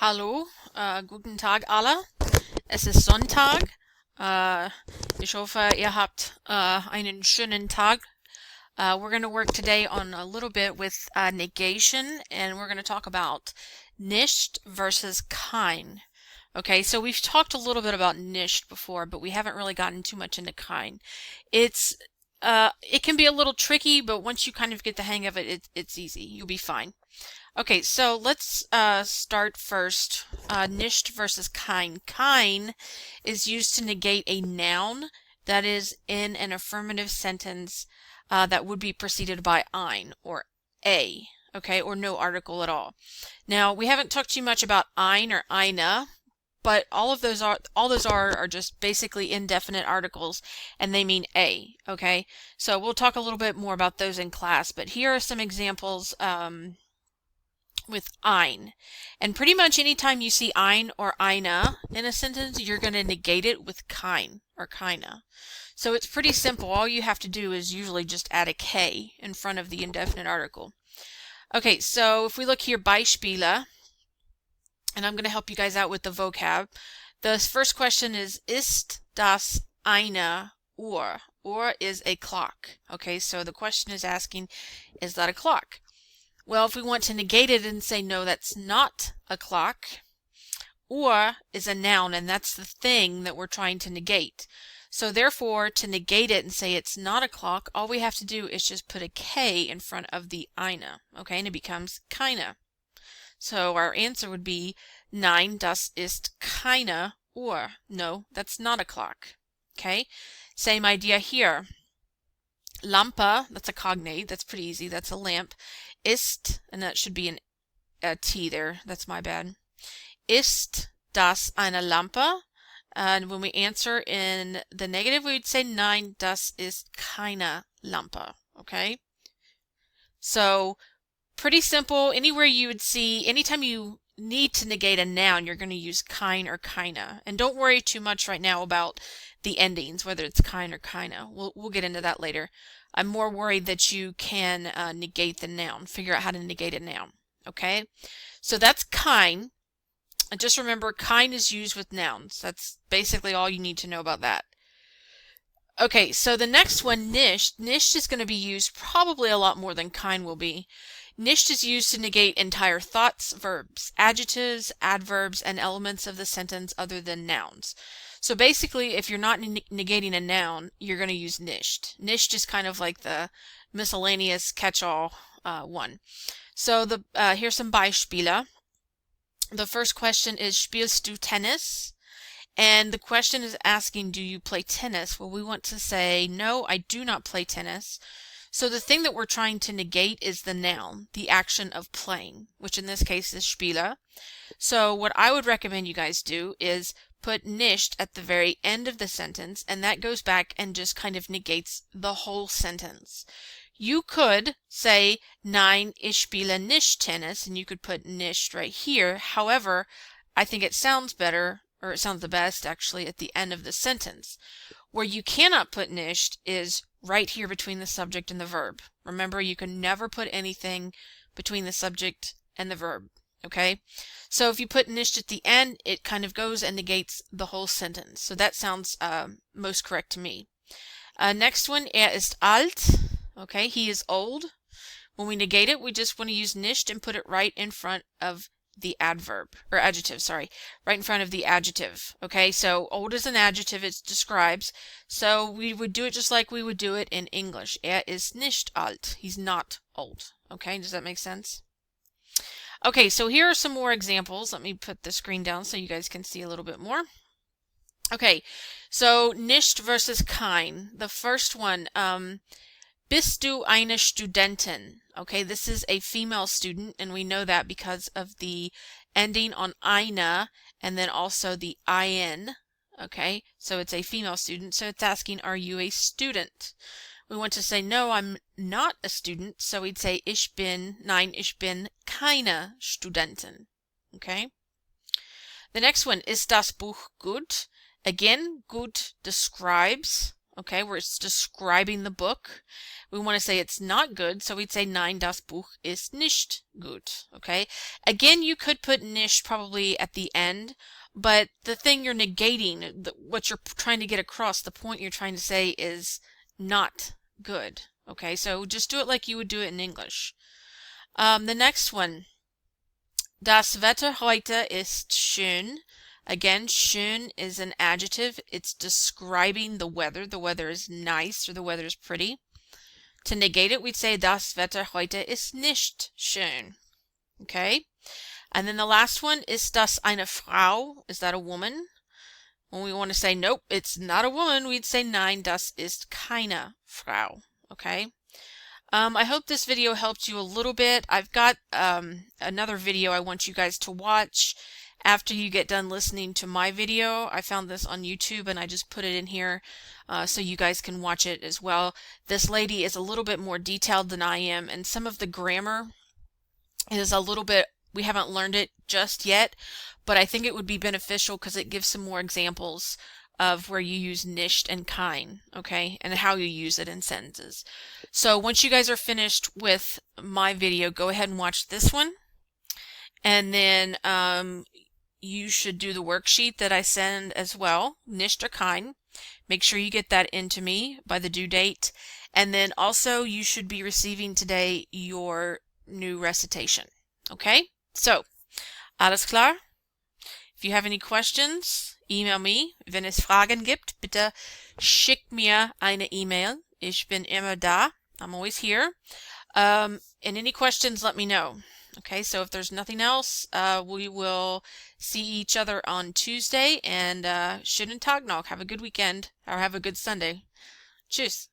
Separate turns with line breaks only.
Hallo, guten Tag alle. Es ist Sonntag. Äh, Ich hoffe, ihr habt einen schönen Tag. We're going to work today on a little bit with negation, and we're going to talk about nicht versus kein. Okay, so we've talked a little bit about nicht before, but we haven't really gotten too much into kein. It can be a little tricky, but once you kind of get the hang of it, it's easy. You'll be fine. Okay, so let's start first. Nicht versus kein. Kein is used to negate a noun that is in an affirmative sentence that would be preceded by ein or a, okay, or no article at all. Now, we haven't talked too much about ein or eine, but all those are just basically indefinite articles, and they mean a, okay? So we'll talk a little bit more about those in class, but here are some examples with ein. And pretty much anytime you see ein or eine in a sentence, you're going to negate it with kein or keine. So it's pretty simple. All you have to do is usually just add a k in front of the indefinite article. Okay, so if we look here, Beispiele, and I'm going to help you guys out with the vocab. The first question ist das eine Uhr? Uhr is a clock. Okay, so the question is asking, is that a clock? Well, if we want to negate it and say, no, that's not a clock, Uhr is a noun, and that's the thing that we're trying to negate. So therefore, to negate it and say it's not a clock, all we have to do is just put a K in front of the eine, okay, and it becomes keine. So our answer would be, nein, das ist keine Uhr. No, that's not a clock. Okay, same idea here. Lampe, that's a cognate, that's pretty easy, that's a lamp. Ist, and that should be a T there, that's my bad. Ist das eine Lampe? And when we answer in the negative, we would say, nein, das ist keine Lampe. Okay? So, pretty simple. Anywhere you would see, anytime you need to negate a noun, you're going to use kein or keine. And don't worry too much right now about the endings, whether it's kein or keine. We'll get into that later. I'm more worried that you can negate the noun, figure out how to negate a noun. Okay? So that's kein. And just remember, kein is used with nouns. That's basically all you need to know about that. Okay, so the next one, nicht. Nicht is going to be used probably a lot more than kein will be. Nicht is used to negate entire thoughts, verbs, adjectives, adverbs, and elements of the sentence other than nouns. So basically, if you're not negating a noun, you're going to use nicht. Nicht is kind of like the miscellaneous catch-all one. So here's some Beispiele. The first question is, spielst du Tennis? And the question is asking, do you play tennis? Well, we want to say, no, I do not play tennis. So the thing that we're trying to negate is the noun, the action of playing, which in this case is spiele. So what I would recommend you guys do is put nicht at the very end of the sentence, and that goes back and just kind of negates the whole sentence. You could say, nein, ich spiele nicht Tennis, and you could put nicht right here. However, I think it sounds better, or it sounds the best actually, at the end of the sentence. Where you cannot put nicht is right here between the subject and the verb. Remember, you can never put anything between the subject and the verb, okay? So if you put nicht at the end, it kind of goes and negates the whole sentence. So that sounds most correct to me. Next one, ist alt. Okay, he is old. When we negate it, we just want to use nicht and put it right in front of the adverb, or adjective, sorry, right in front of the adjective. Okay, so old is an adjective, it describes, so we would do it just like we would do it in English. Ist nicht alt. He's not old. Okay, does that make sense? Okay, so here are some more examples. Let me put the screen down so you guys can see a little bit more. Okay, so nicht versus kein. The first one, bist du eine Studentin? Okay, this is a female student, and we know that because of the ending on eine and then also the in. Okay, so it's a female student, so it's asking, are you a student? We want to say, no, I'm not a student, so we'd say, nein, ich bin keine Studentin. Okay? The next one, ist das Buch gut? Again, gut describes. okay, where it's describing the book. We want to say it's not good, so we'd say nein, das Buch ist nicht gut, okay? Again, you could put nicht probably at the end, but the thing you're negating, what you're trying to get across, the point you're trying to say is not good, okay? So just do it like you would do it in English. The next one, das Wetter heute ist schön. Again, schön is an adjective. It's describing the weather. The weather is nice or the weather is pretty. To negate it, we'd say das Wetter heute ist nicht schön. Okay? And then the last one, ist das eine Frau? Is that a woman? When we want to say, nope, it's not a woman, we'd say, nein, das ist keine Frau. Okay? I hope this video helped you a little bit. I've got another video I want you guys to watch after you get done listening to my video. I found this on YouTube and I just put it in here so you guys can watch it as well. This lady is a little bit more detailed than I am, and some of the grammar is a little bit, we haven't learned it just yet, but I think it would be beneficial because it gives some more examples of where you use nicht and kein, okay, and how you use it in sentences. So once you guys are finished with my video, go ahead and watch this one, and then you should do the worksheet that I send as well, nicht or kein. Make sure you get that into me by the due date, and then also you should be receiving today your new recitation. Okay, so alles klar? If you have any questions, email me. Wenn es Fragen gibt, bitte schick mir eine E-Mail. Ich bin immer da. I'm always here. And any questions, let me know. Okay, so if there's nothing else, we will see each other on Tuesday, and schönen Tag noch. Have a good weekend, or have a good Sunday. Tschüss.